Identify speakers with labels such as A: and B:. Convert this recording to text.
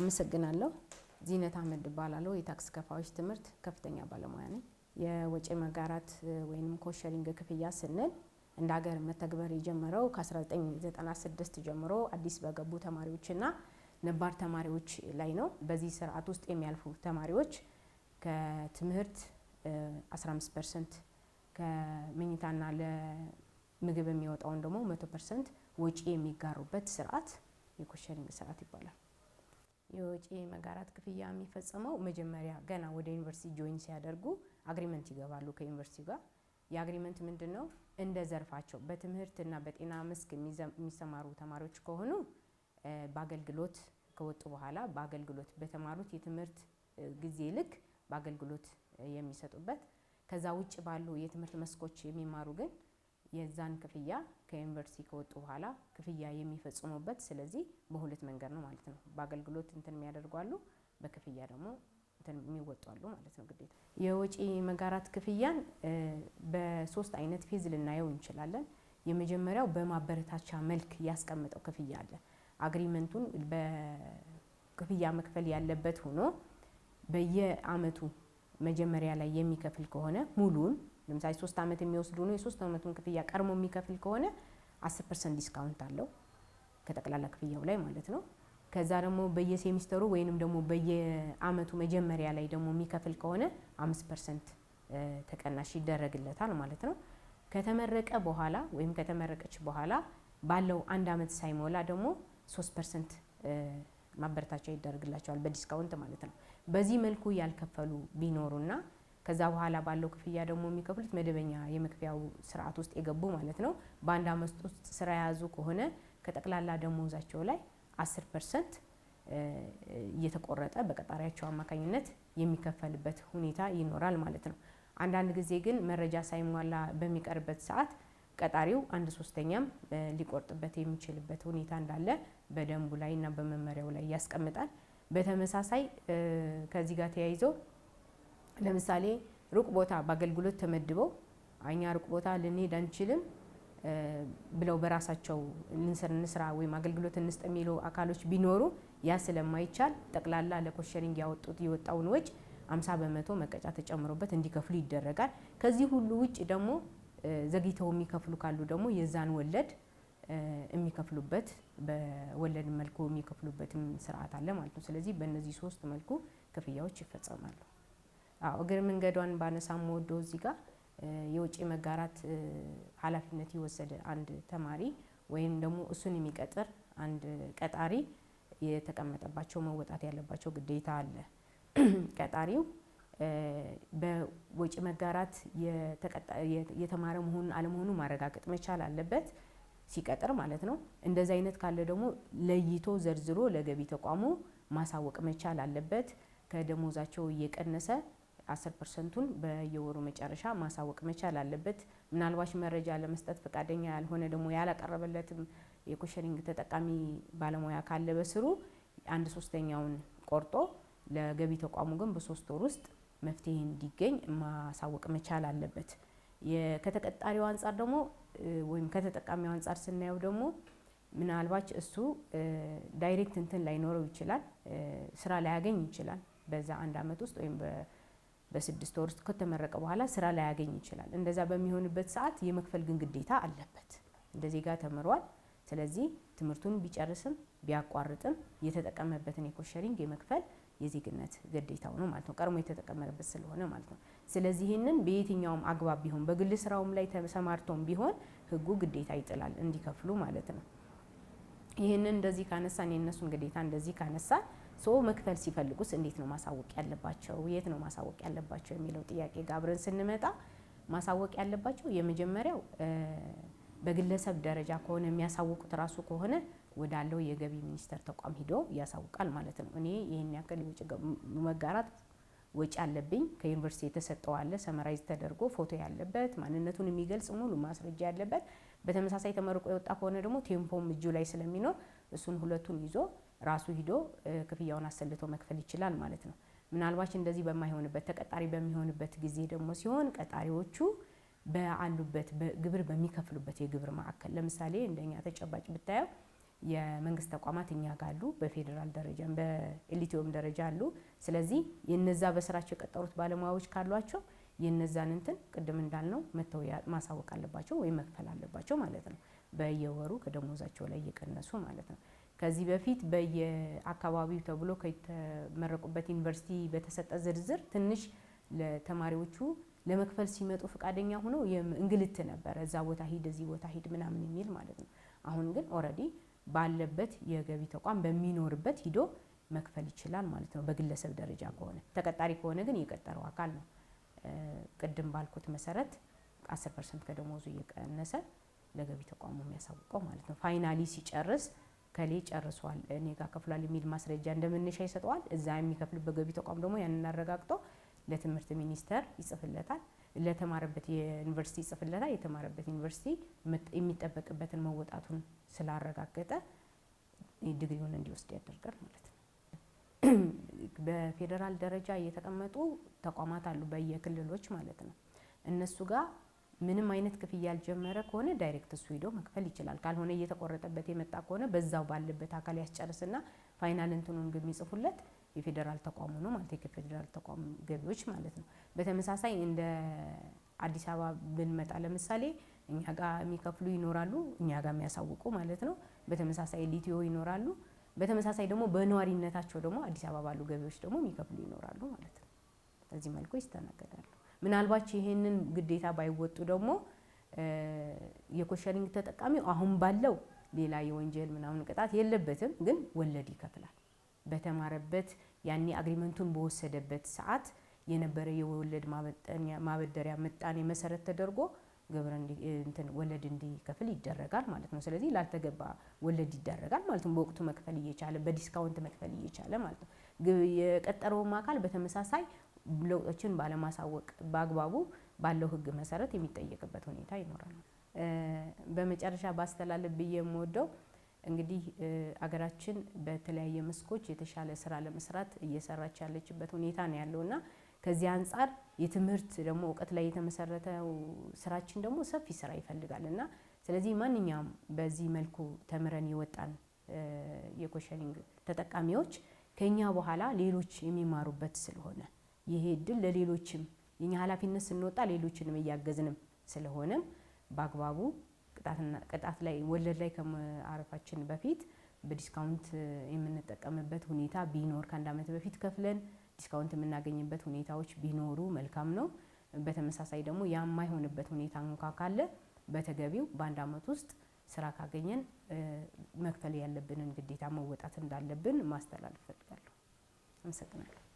A: አመሰግናለሁ። ዚነት አህመድ እባላለሁ። የታክስ ከፋዮች ትምህርት ከፍተኛ ባለሙያ ነኝ። የወጪ መጋራት ወይንም ኮሸሪንግ ክፍያ ስንል እንደ ሀገር መተግበር የጀመረው ከ1996 ጀምሮ አዲስ በገቡ ተማሪዎችና ነባር ተማሪዎች ላይ ነው። በዚህ ስርዓት ውስጥ የሚያልፉ ተማሪዎች ከትምህርት 15% ከመኝታና ለምግብ የሚወጣውን ደግሞ 100% ወጪ የሚጋሩበት ስርዓት የኮሸሪንግ ስርዓት ይባላል። የወጪ መጋራት ክፍያ የሚፈጸመው መጀመሪያ ገና ወደ ዩኒቨርሲቲ ጆይን ሲያደርጉ አግሪመንት ይገባሉ ከዩኒቨርሲቲው ጋር። የአግሪመንት ምንድነው? እንደ ዘርፋቸው በትምህርትና በጤና መስክ የሚሰማሩ ተማሪዎች ከሆኑ በአገልግሎት ከወጡ በኋላ በአገልግሎት በተማሩት የትምህርት ጊዜ ልክ በአገልግሎት የሚሰጡበት፣ ከዛ ውጭ ባሉ የትምህርት መስኮች የሚማሩ ግን የዛን ክፍያ ከዩኒቨርሲቲ ከወጡ በኋላ ክፍያ የሚፈጽሙበት። ስለዚህ በሁለት መንገድ ነው ማለት ነው። በአገልግሎት እንትን የሚያደርጓሉ፣ በክፍያ ደግሞ እንትን የሚወጣሉ ማለት ነው ግዴታ። የወጪ መጋራት ክፍያን በሶስት አይነት ፌዝ ልናየው እንችላለን። የመጀመሪያው በማበረታቻ መልክ ያስቀመጠው ክፍያ አለ። አግሪመንቱን በክፍያ መክፈል ያለበት ሆኖ በየአመቱ መጀመሪያ ላይ የሚከፍል ከሆነ ሙሉን ለምሳሌ 3 አመት የሚወስዱ ነው የ3 አመቱን ክፍያ ቀርሞ የሚከፍል ከሆነ 10% ዲስካውንት አለው ከጠቅላላ ክፍያው ላይ ማለት ነው። ከዛ ደግሞ በየሴሚስተሩ ወይንም ደግሞ በየአመቱ መጀመሪያ ላይ ደግሞ የሚከፍል ከሆነ 5% ተቀናሽ ይደረግለታል ማለት ነው። ከተመረቀ በኋላ ወይም ከተመረቀች በኋላ ባለው 1 አመት ሳይሞላ ደግሞ 3% ማበረታቻ ይደረግላቸዋል በዲስካውንት ማለት ነው። በዚህ መልኩ ያልከፈሉ ቢኖሩና ከዛ በኋላ ባለው ክፍያ ደግሞ የሚከፍሉት መደበኛ የመክፈያው ስርዓት ውስጥ የገቡ ማለት ነው። በአንድ አመት ውስጥ ስራ የያዙ ከሆነ ከጠቅላላ ደሞዛቸው ላይ 10% እየተቆረጠ በቀጣሪያቸው አማካኝነት የሚከፈልበት ሁኔታ ይኖራል ማለት ነው። አንዳንድ ጊዜ ግን መረጃ ሳይሟላ በሚቀርበት ሰዓት ቀጣሪው 1/3ኛም ሊቆርጥበት የሚችልበት ሁኔታ እንዳለ በደንቡ ላይ እና በመመሪያው ላይ ያስቀምጣል። በተመሳሳይ ከዚህ ጋር ተያይዞ ለምሳሌ ሩቅ ቦታ በአገልግሎት ተመድበው እኛ ሩቅ ቦታ ልንሄድ አንችልም ብለው በራሳቸው እንስራ ወይም አገልግሎት እንስጥ የሚሉ አካሎች ቢኖሩ ያ ስለማይቻል ጠቅላላ ለኮሸሪንግ የወጣውን ወጪ 50% መቀጫ ተጨምሮበት እንዲከፍሉ ይደረጋል። ከዚህ ሁሉ ውጭ ደግሞ ዘግይተው የሚከፍሉ ካሉ ደግሞ የዛን ወለድ የሚከፍሉበት በወለድ መልኩ የሚከፍሉበትም ስርዓት አለ ማለት ነው። ስለዚህ በእነዚህ 3 መልኩ ክፍያዎች ይፈጸማሉ። እግር መንገዷን ባነሳም ወዶ እዚህ ጋር የወጪ መጋራት ኃላፊነት የወሰደ አንድ ተማሪ ወይም ደግሞ እሱን የሚቀጥር አንድ ቀጣሪ የተቀመጠባቸው መወጣት ያለባቸው ግዴታ አለ። ቀጣሪው በወጪ መጋራት የተማረ መሆኑን አለመሆኑን ማረጋገጥ መቻል አለበት ሲቀጥር ማለት ነው። እንደዚህ አይነት ካለ ደግሞ ለይቶ ዘርዝሮ ለገቢ ተቋሙ ማሳወቅ መቻል አለበት። ከደሞዛቸው እየቀነሰ 10%ን በየወሩ መጨረሻ ማሳወቅ መቻል አለበት። ምናልባት መረጃ ለመስጠት ፈቃደኛ ያልሆነ ደግሞ ያላቀረበለትም የኮሸሪንግ ተጠቃሚ ባለሙያ ካለ በስሩ 1/3ኛውን ቆርጦ ለገቢ ተቋሙ ግን በ3 ወር ውስጥ መፍትሄ እንዲገኝ ማሳወቅ መቻል አለበት። ከተቀጣሪው አንፃር ደግሞ ወይም ከተጠቃሚው አንፃር ስናየው ደግሞ ምናልባት እሱ ዳይሬክት እንትን ላይኖረው ይችላል፣ ስራ ላያገኝ ይችላል። በዛ 1 አመት ውስጥ ወይም በ6 ወር ውስጥ ከተመረቀ በኋላ ስራ ላያገኝ ይችላል። እንደዛ በሚሆንበት ሰዓት የመክፈል ግን ግዴታ አለበት። እንደዚህ ጋር ተምሯል። ስለዚህ ትምህርቱን ቢጨርስም ቢያቋርጥም የተጠቀመበትን የኮሸሪንግ የመክፈል የዜግነት ግዴታው ነው ማለት ነው። ቀድሞ የተጠቀመበት ስለሆነ ማለት ነው። ስለዚህ ይሄንን በየትኛውም አግባብ ቢሆን በግል ስራውም ላይ ተሰማርቶም ቢሆን ህጉ ግዴታ ይጥላል እንዲከፍሉ ማለት ነው። ይሄንን እንደዚህ ካነሳን የነሱን ግዴታ እንደዚህ ካነሳን መክፈል ሲፈልጉስ እንዴት ነው ማሳወቅ ያለባቸው? የት ነው ማሳወቅ ያለባቸው የሚለው ጥያቄ ጋር አብረን ስንመጣ ማሳወቅ ያለባቸው የመጀመሪያው በግለሰብ ደረጃ ከሆነ የሚያሳውቁት ራሱ ከሆነ ወዳለው የገቢ ሚኒስቴር ተቋም ሄዶ ያሳውቃል ማለት ነው። እኔ ይሄን ያክል ወጪ መጋራት ወጪ አለብኝ ከዩኒቨርሲቲ የተሰጠው አለ ሰመራይዝ ተደርጎ ፎቶ ያለበት ማንነቱን የሚገልጽ ሙሉ ማስረጃ ያለበት። በተመሳሳይ ተመርቆ የወጣ ከሆነ ደግሞ ቴምፖም እጁ ላይ ስለሚኖር እሱን ሁለቱን ይዞ ራሱ ሄዶ ክፍያውን አሰልቶ መክፈል ይችላል ማለት ነው። ምናልባት እንደዚህ በማይሆንበት ተቀጣሪ በሚሆንበት ጊዜ ደግሞ ሲሆን ቀጣሪዎቹ በአሉበት በግብር በሚከፍሉበት የግብር ማዕከል ለምሳሌ እንደኛ ተጨባጭ ብታየው የመንግስት ተቋማት እኛ ጋር አሉ፣ በፌዴራል ደረጃ በኤልቲኦም ደረጃ አሉ። ስለዚህ የነዛ በስራቸው የቀጠሩት ባለሙያዎች ካሏቸው የነዛን እንትን ቅድም እንዳልነው መተው ማሳወቅ አለባቸው ወይም መክፈል አለባቸው ማለት ነው። በየወሩ ከደሞዛቸው ላይ እየቀነሱ ማለት ነው። ከዚህ በፊት በየአካባቢው ተብሎ ከተመረቁበት ዩኒቨርሲቲ በተሰጠ ዝርዝር ትንሽ ለተማሪዎቹ ለመክፈል ሲመጡ ፈቃደኛ ሆነው እንግልት ነበር። እዛ ቦታ ሂድ እዚህ ቦታ ሂድ ምናምን የሚል ማለት ነው። አሁን ግን ኦልሬዲ ባለበት የገቢ ተቋም በሚኖርበት ሂዶ መክፈል ይችላል ማለት ነው። በግለሰብ ደረጃ ከሆነ ተቀጣሪ ከሆነ ግን የቀጠረው አካል ነው ቅድም ባልኩት መሰረት 10% ከደሞዙ እየቀነሰ ለገቢ ተቋሙ የሚያሳውቀው ማለት ነው። ፋይናሊ ሲጨርስ ከሌ ጨርሷል እኔ ጋር ከፍሏል የሚል ማስረጃ እንደመነሻ ይሰጠዋል። እዛ የሚከፍልበት ገቢ ተቋም ደግሞ ያንን አረጋግጦ ለትምህርት ሚኒስቴር ይጽፍለታል፣ ለተማረበት የዩኒቨርሲቲ ይጽፍለታል። የተማረበት ዩኒቨርሲቲ የሚጠበቅበትን መወጣቱን ስላረጋገጠ ዲግሪውን እንዲወስድ ያደርጋል ማለት ነው። በፌዴራል ደረጃ የተቀመጡ ተቋማት አሉ በየክልሎች ማለት ነው። እነሱ ጋር ምንም አይነት ክፍያ ያልጀመረ ከሆነ ዳይሬክት እሱ ሄዶ መክፈል ይችላል። ካልሆነ እየተቆረጠበት የመጣ ከሆነ በዛው ባለበት አካል ያስጨርስና ፋይናል እንትኑን ግን የሚጽፉለት የፌዴራል ተቋሙ ነው ማለት የፌዴራል ተቋም ገቢዎች ማለት ነው። በተመሳሳይ እንደ አዲስ አበባ ብንመጣ ለምሳሌ እኛ ጋር የሚከፍሉ ይኖራሉ፣ እኛ ጋር የሚያሳውቁ ማለት ነው። በተመሳሳይ ሊቲዮ ይኖራሉ። በተመሳሳይ ደግሞ በነዋሪነታቸው ደግሞ አዲስ አበባ ባሉ ገቢዎች ደግሞ የሚከፍሉ ይኖራሉ ማለት ነው። በዚህ መልኩ ይስተናገዳሉ። ምናልባት ይሄንን ግዴታ ባይወጡ ደግሞ የኮሸሪንግ ተጠቃሚው አሁን ባለው ሌላ የወንጀል ምናምን ቅጣት የለበትም፣ ግን ወለድ ይከፍላል። በተማረበት ያኔ አግሪመንቱን በወሰደበት ሰዓት የነበረ የወለድ ማበደሪያ ምጣኔ መሰረት ተደርጎ ግብር ወለድ እንዲከፍል ይደረጋል ማለት ነው። ስለዚህ ላልተገባ ወለድ ይደረጋል ማለት ነው። በወቅቱ መክፈል እየቻለ በዲስካውንት መክፈል እየቻለ ማለት ነው። የቀጠረውም አካል በተመሳሳይ ለውጦችን ባለማሳወቅ በአግባቡ ባለው ሕግ መሰረት የሚጠየቅበት ሁኔታ ይኖራል። በመጨረሻ ባስተላለፍ ብዬ የምወደው እንግዲህ አገራችን በተለያየ መስኮች የተሻለ ስራ ለመስራት እየሰራች ያለችበት ሁኔታ ነው ያለውና ከዚህ አንፃር የትምህርት ደግሞ እውቀት ላይ የተመሰረተው ስራችን ደግሞ ሰፊ ስራ ይፈልጋልና ስለዚህ ማንኛውም በዚህ መልኩ ተምረን የወጣን የኮሸሪንግ ተጠቃሚዎች ከኛ በኋላ ሌሎች የሚማሩበት ስለሆነ ይሄ እድል ለሌሎችም የኛ ኃላፊነት ስንወጣ ሌሎችንም እያገዝንም ስለሆነም በአግባቡ ቅጣት ላይ ወለድ ላይ ከማረፋችን በፊት በዲስካውንት የምንጠቀምበት ሁኔታ ቢኖር ከአንድ ዓመት በፊት ከፍለን ዲስካውንት የምናገኝበት ሁኔታዎች ቢኖሩ መልካም ነው። በተመሳሳይ ደግሞ የማይሆንበት ሁኔታ እንኳን ካለ በተገቢው በአንድ ዓመት ውስጥ ስራ ካገኘን መክፈል ያለብንን ግዴታ መወጣት እንዳለብን ማስተላለፍ ፈልጋለሁ። አመሰግናለሁ።